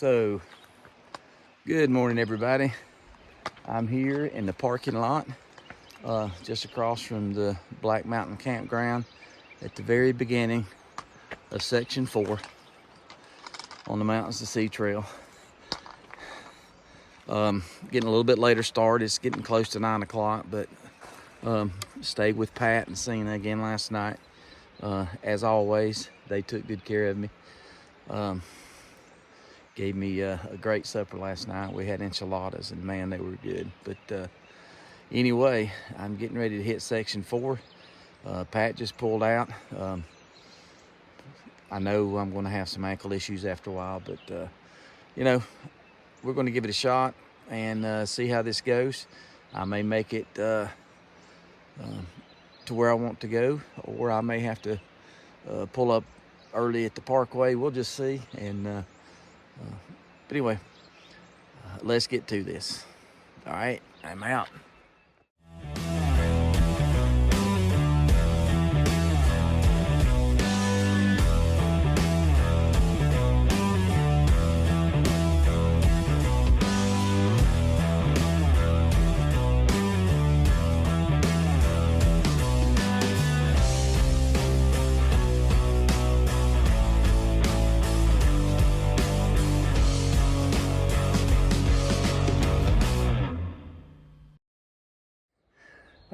So, good morning, everybody. I'm here in the parking lot, just across from the Black Mountain Campground at the very beginning of Section 4 on the Mountains to Sea Trail. Getting a little bit later start. It's getting close to 9 o'clock, but stayed with Pat and Cena again last night. As always, they took good care of me. Gave me a great supper last night. We had enchiladas, and man, they were good. But anyway, I'm getting ready to hit Section 4. Pat just pulled out. I know I'm going to have some ankle issues after a while, but we're going to give it a shot and see how this goes. I may make it to where I want to go, or I may have to pull up early at the parkway. We'll just see. But anyway, let's get to this. All right, I'm out.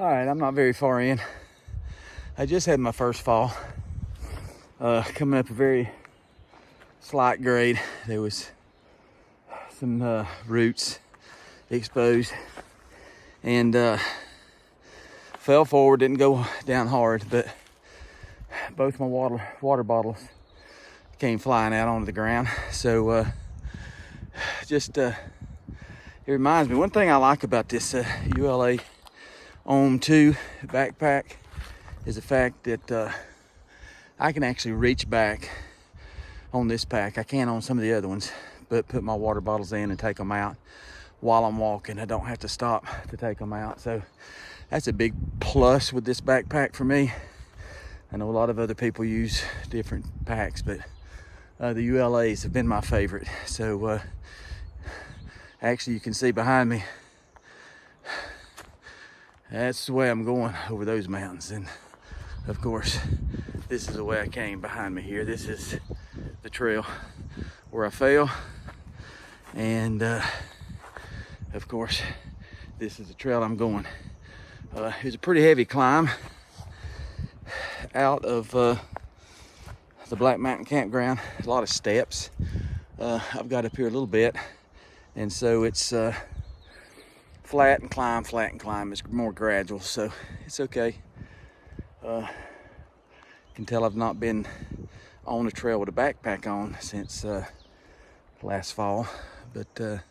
All right, I'm not very far in. I just had my first fall. Coming up a very slight grade. There was some roots exposed and fell forward, didn't go down hard, but both my water bottles came flying out onto the ground. So it reminds me, one thing I like about this ULA OM 2 backpack is the fact that I can actually reach back on this pack. I can't on some of the other ones, but put my water bottles in and take them out while I'm walking. I don't have to stop to take them out. So that's a big plus with this backpack for me. I know a lot of other people use different packs, but the ULAs have been my favorite. So actually you can see behind me, that's the way I'm going over those mountains. And of course, this is the way I came behind me here. This is the trail where I fell. And of course, this is the trail I'm going. It was a pretty heavy climb out of the Black Mountain Campground. A lot of steps. I've got up here a little bit. And so it's flat and climb. It's more gradual, so it's okay. Can tell I've not been on a trail with a backpack on since last fall, but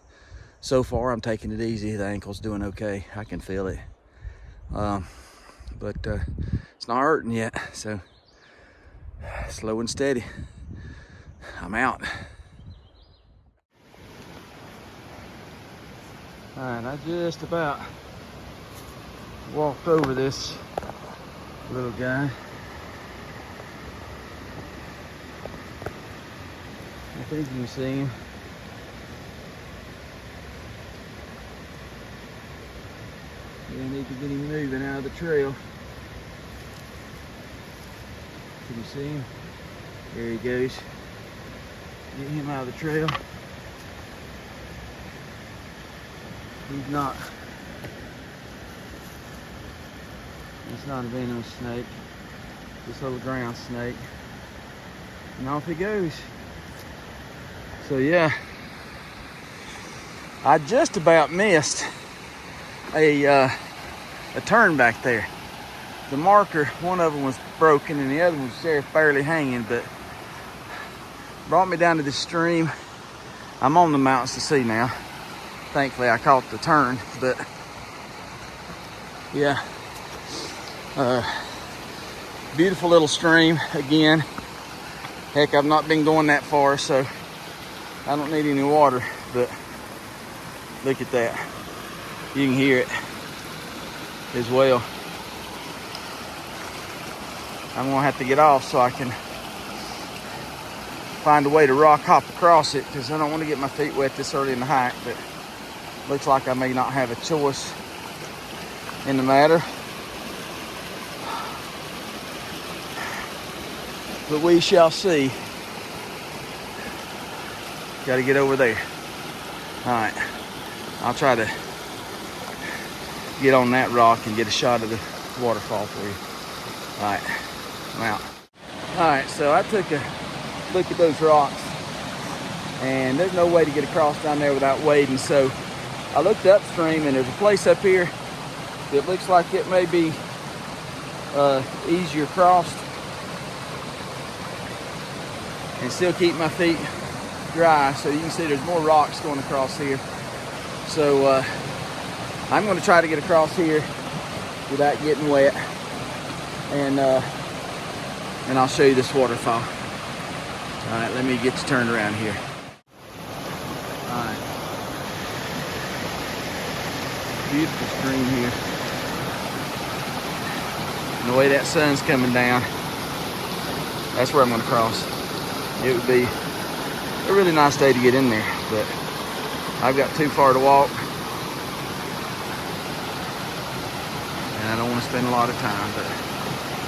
so far I'm taking it easy. The ankle's doing okay. I can feel it, but it's not hurting yet, so slow and steady. I'm out. All right, I just about walked over this little guy. I think you can see him. We need to get him moving out of the trail. Can you see him? There he goes. Get him out of the trail. He's not a venomous snake, just a little ground snake. And off he goes. So yeah, I just about missed a turn back there. The marker, one of them was broken and the other one was there barely hanging, but brought me down to this stream. I'm on the Mountains to Sea now. Thankfully I caught the turn, but yeah, beautiful little stream again. Heck, I've not been going that far, so I don't need any water, but look at that. You can hear it as well. I'm gonna have to get off so I can find a way to rock hop across it because I don't want to get my feet wet this early in the hike, but looks like I may not have a choice in the matter. But we shall see. Got to get over there. All right, I'll try to get on that rock and get a shot of the waterfall for you. All right, I'm out. All right, so I took a look at those rocks, and there's no way to get across down there without wading. So I looked upstream, and there's a place up here that looks like it may be easier crossed and still keep my feet dry. So you can see there's more rocks going across here. So I'm going to try to get across here without getting wet, and I'll show you this waterfall. All right, let me get you turned around here. All right, beautiful stream here. And the way that sun's coming down, that's where I'm going to cross. It would be a really nice day to get in there, but I've got too far to walk, and I don't want to spend a lot of time, but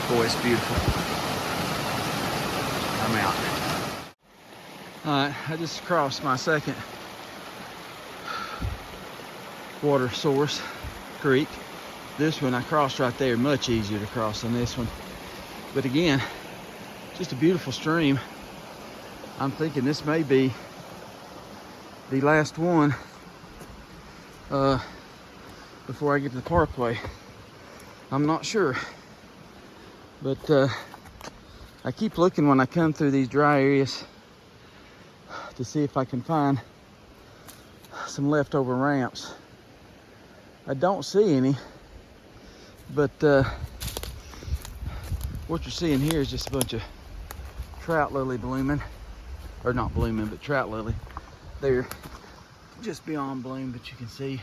boy, it's beautiful. I'm out. All right, I just crossed my second water source, creek. This one I crossed right there, much easier to cross than this one. But again, just a beautiful stream. I'm thinking this may be the last one before I get to the parkway. I'm not sure, but I keep looking when I come through these dry areas to see if I can find some leftover ramps. I don't see any, but what you're seeing here is just a bunch of trout lily blooming, or not blooming, but trout lily. They're just beyond bloom, but you can see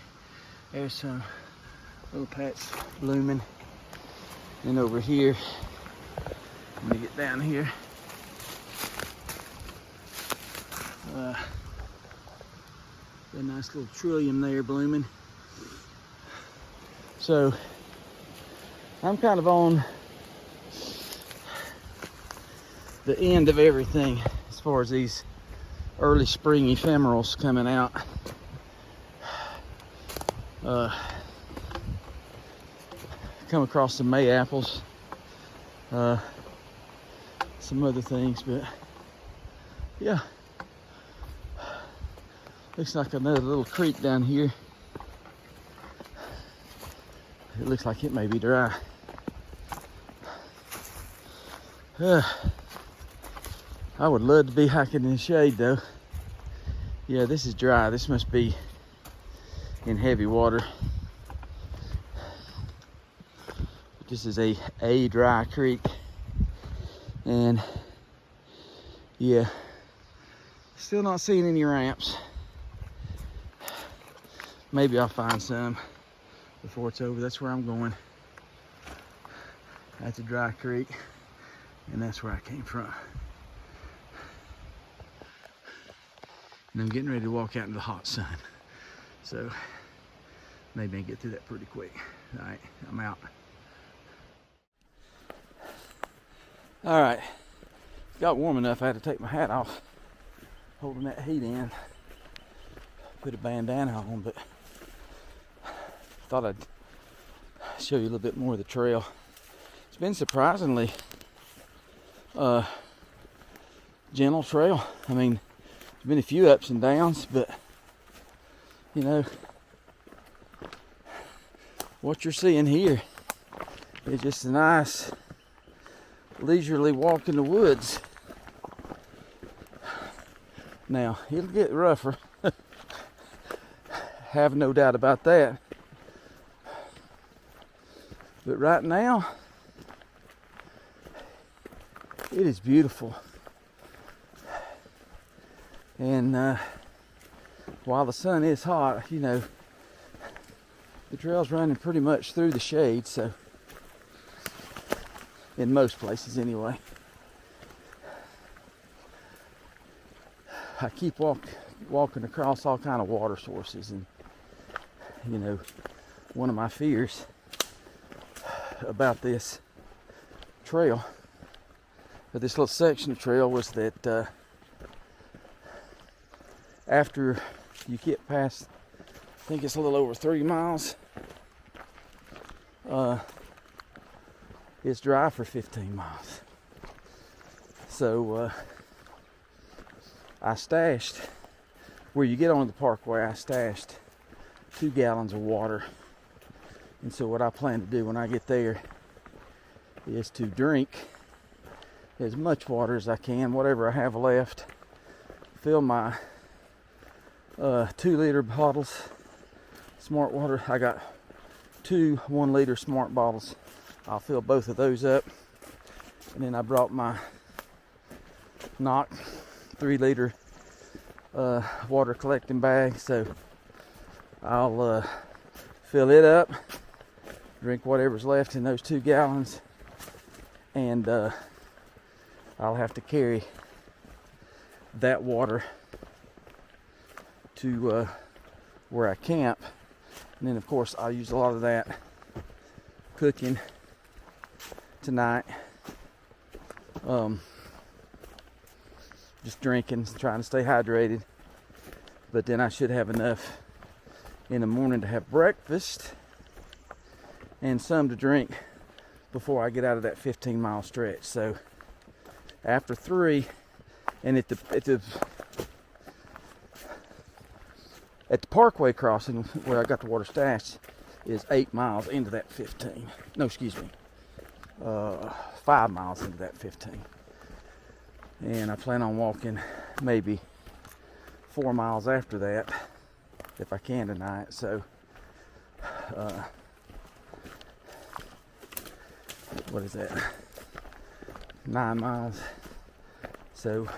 there's some little patch blooming. And over here, let me get down here. A nice little trillium there blooming. So I'm kind of on the end of everything as far as these early spring ephemerals coming out. Come across some May apples, some other things, but yeah, looks like another little creek down here. It looks like it may be dry. I would love to be hiking in the shade though. Yeah, this is dry. This must be in heavy water. This is a dry creek. And yeah, still not seeing any ramps. Maybe I'll find some before it's over. That's where I'm going. That's a dry creek, and that's where I came from. And I'm getting ready to walk out into the hot sun. So maybe I can get through that pretty quick. All right, I'm out. All right, got warm enough I had to take my hat off, holding that heat in. Put a bandana on, but thought I'd show you a little bit more of the trail. It's been surprisingly gentle trail. I mean, there's been a few ups and downs, but you know, what you're seeing here is just a nice leisurely walk in the woods. Now, it'll get rougher. Have no doubt about that. But right now, it is beautiful. And while the sun is hot, you know, the trail's running pretty much through the shade, so in most places anyway. I keep walking across all kind of water sources, and you know, one of my fears about this trail, or this little section of trail, was that after you get past, I think it's a little over 3 miles, it's dry for 15 miles. So I stashed, where you get onto the parkway, I stashed 2 gallons of water. And so what I plan to do when I get there is to drink as much water as I can, whatever I have left. Fill my 2-liter bottles, Smart Water. I got 2 1-liter Smart bottles. I'll fill both of those up. And then I brought my NOC 3-liter water collecting bag, so I'll fill it up, drink whatever's left in those 2 gallons, and I'll have to carry that water to where I camp. And then of course I'll use a lot of that cooking tonight, just drinking, trying to stay hydrated. But then I should have enough in the morning to have breakfast and some to drink before I get out of that 15-mile stretch. So after 3, and at the parkway crossing where I got the water stashed is 8 miles into that 15. No, excuse me, 5 miles into that 15. And I plan on walking maybe 4 miles after that if I can tonight. So what is that, 9 miles? So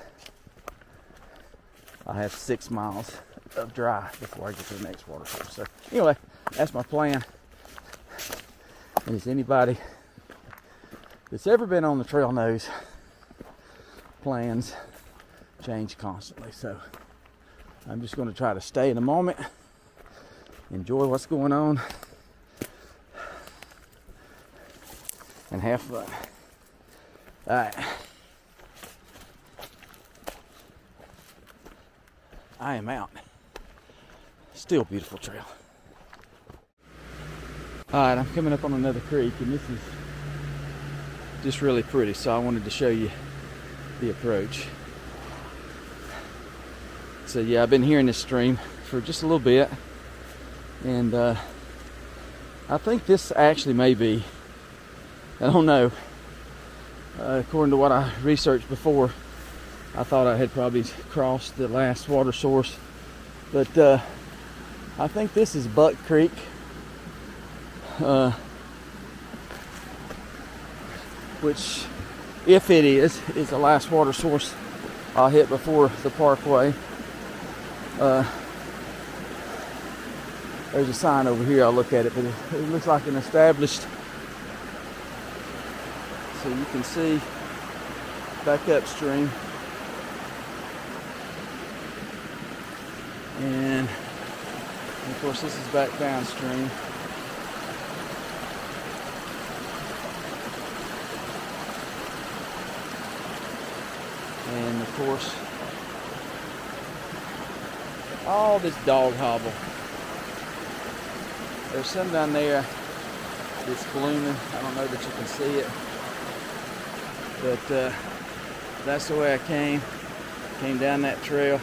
I have 6 miles of dry before I get to the next water source. So anyway, that's my plan. And as anybody that's ever been on the trail knows, plans change constantly. So I'm just going to try to stay in the moment, enjoy what's going on, and have fun. All right. I am out. Still beautiful trail. All right, I'm coming up on another creek, and this is just really pretty, so I wanted to show you the approach. So yeah, I've been hearing this stream for just a little bit, and I think this actually may be, I don't know, according to what I researched before, I thought I had probably crossed the last water source, but I think this is Buck Creek. Which, if it is the last water source I'll hit before the parkway. There's a sign over here, I'll look at it, but it looks like an established, so you can see back upstream. And of course this is back downstream. And of course, all this dog hobble. There's some down there that's blooming. I don't know that you can see it, but that's the way I came down that trail.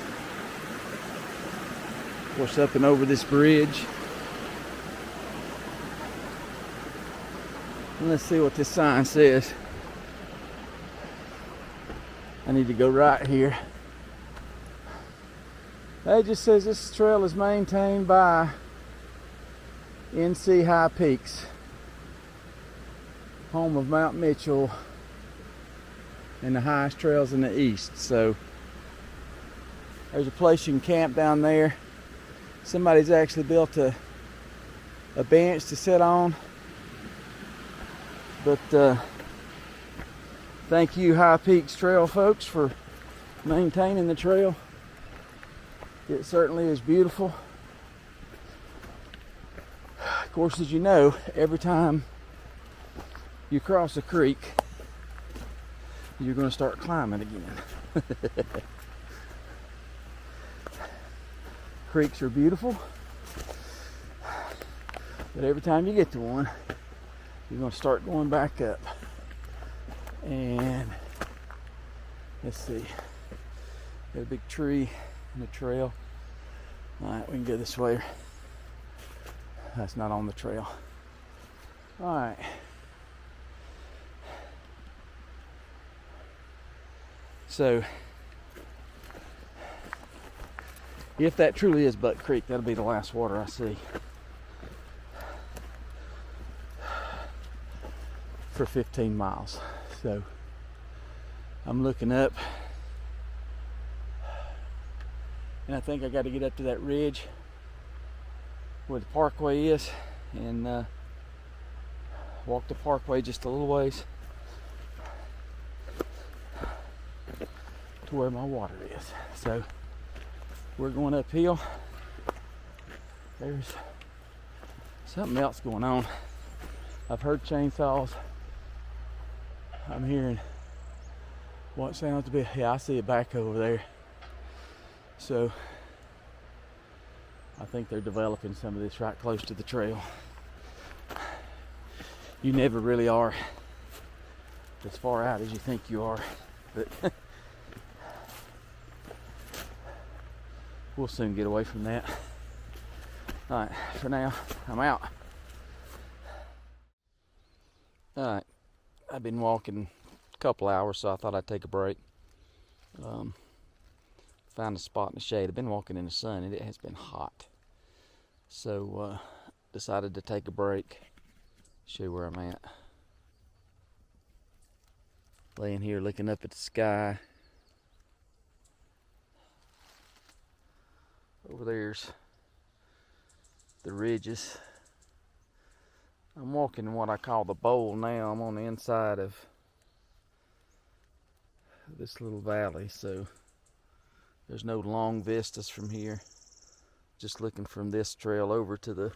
Of course, up and over this bridge. And let's see what this sign says. I need to go right here. It just says this trail is maintained by NC High Peaks, home of Mount Mitchell and the highest trails in the east. So there's a place you can camp down there. Somebody's actually built a bench to sit on. But thank you, High Peaks Trail folks, for maintaining the trail. It certainly is beautiful. Of course, as you know, every time you cross a creek, you're going to start climbing again. Creeks are beautiful, but every time you get to one, you're going to start going back up. And let's see, got a big tree and a trail. All right, we can go this way. That's not on the trail. All right. So, if that truly is Buck Creek, that'll be the last water I see for 15 miles. So, I'm looking up, and I think I got to get up to that ridge where the parkway is and walk the parkway just a little ways to where my water is. So we're going uphill. There's something else going on. I've heard chainsaws. I'm hearing what sounds to be, yeah, I see it back over there. So I think they're developing some of this right close to the trail. You never really are as far out as you think you are, but we'll soon get away from that. All right, for now, I'm out. All right, I've been walking a couple hours, so I thought I'd take a break. Found a spot in the shade. I've been walking in the sun and it has been hot. So decided to take a break. Show you where I'm at. Laying here looking up at the sky. Over there's the ridges. I'm walking in what I call the bowl now. I'm on the inside of this little valley, so there's no long vistas from here. Just looking from this trail over to the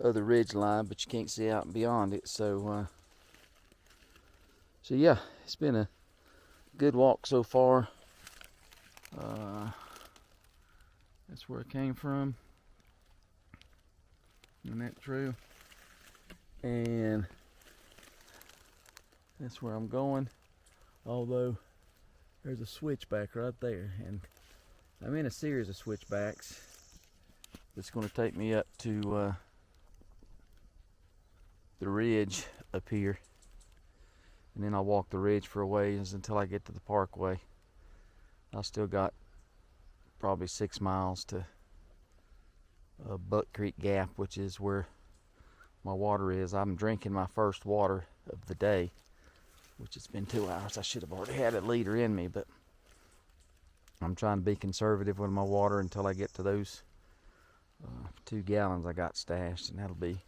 other ridge line, but you can't see out and beyond it. So yeah, it's been a good walk so far. That's where I came from, in that trail, and that's where I'm going. Although there's a switchback right there, and I'm in a series of switchbacks that's going to take me up to the ridge up here, and then I'll walk the ridge for a ways until I get to the parkway. I still got probably 6 miles to Buck Creek Gap, which is where my water is. I'm drinking my first water of the day, which has been 2 hours. I should have already had a liter in me, but I'm trying to be conservative with my water until I get to those 2 gallons I got stashed, and that'll be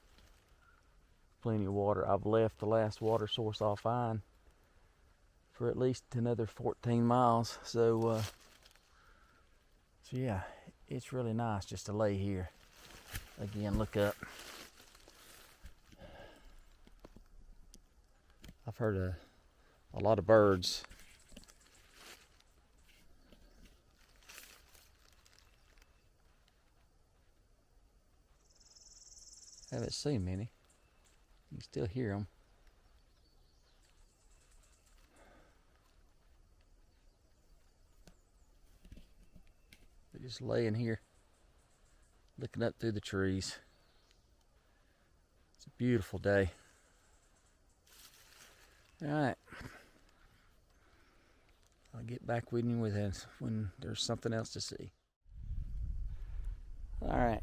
plenty of water. I've left the last water source I'll find for at least another 14 miles. So yeah, it's really nice just to lay here. Again, look up. I've heard a lot of birds. Haven't seen many. You can still hear them. They're just laying here, looking up through the trees. It's a beautiful day. All right, I'll get back with you when there's something else to see. All right,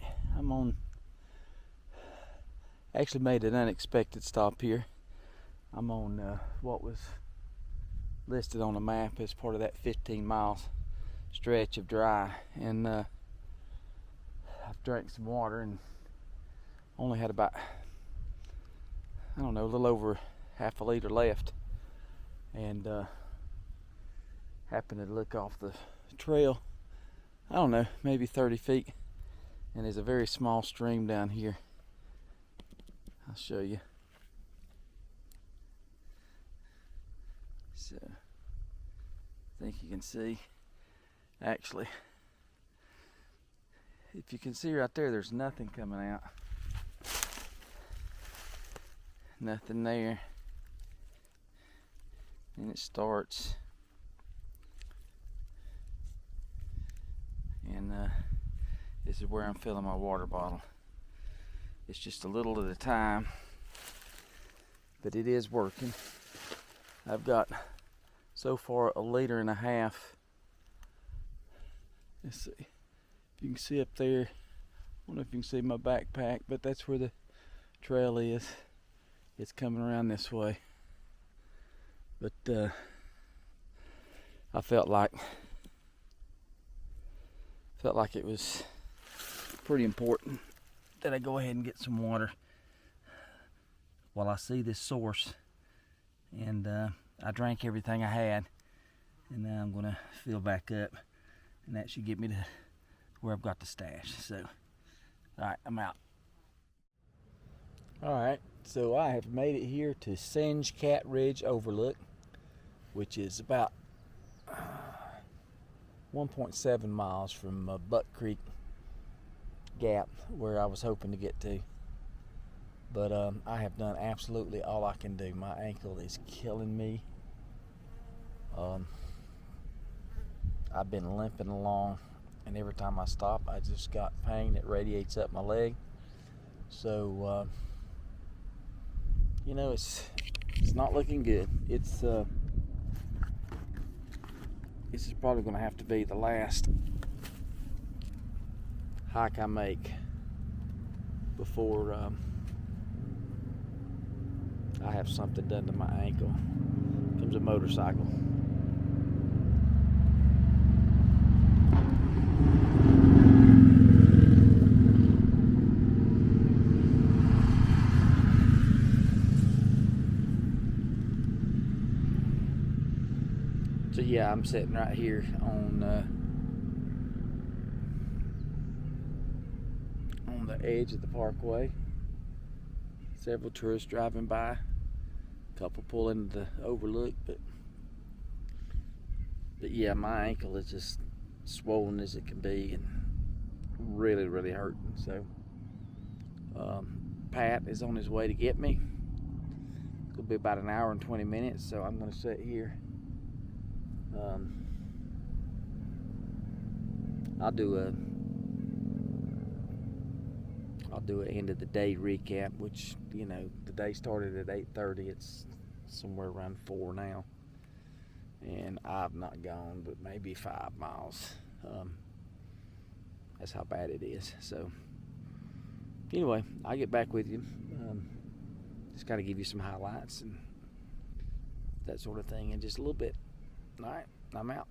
actually made an unexpected stop here. I'm on what was listed on the map as part of that 15 miles stretch of dry, and I've drank some water and only had about, I don't know, a little over half a liter left, and happened to look off the trail I don't know, maybe 30 feet. And there's a very small stream down here. I'll show you. So, I think you can see, actually, if you can see right there, there's nothing coming out. Nothing there. And it starts. And this is where I'm filling my water bottle. It's just a little at a time, but it is working. I've got so far 1.5 liters. Let's see if you can see up there. I don't know if you can see my backpack, but that's where the trail is. It's coming around this way. But I felt like it was pretty important that I go ahead and get some water while I see this source. And I drank everything I had, and now I'm gonna fill back up, and that should get me to where I've got the stash. So, all right, I'm out. All right, so I have made it here to Singe Cat Ridge Overlook, which is about 1.7 miles from Buck Creek Gap, where I was hoping to get to. But I have done absolutely all I can do. My ankle is killing me. I've been limping along, and every time I stop, I just got pain that radiates up my leg. So, you know, it's not looking good. This is probably going to have to be the last hike I make before I have something done to my ankle. Comes a motorcycle. So yeah, I'm sitting right here on the edge of the parkway. Several tourists driving by. A couple pull into the overlook, but yeah, my ankle is just swollen as it can be and really hurting. So Pat is on his way to get me. It'll be about 1 hour and 20 minutes, so I'm going to sit here. I'll do an end of the day recap, which, you know, the day started at 8:30. It's somewhere around 4 now, and I've not gone but maybe 5 miles. That's how bad it is. So anyway, I'll get back with you. Just got to give you some highlights and that sort of thing in just a little bit. All right, I'm out.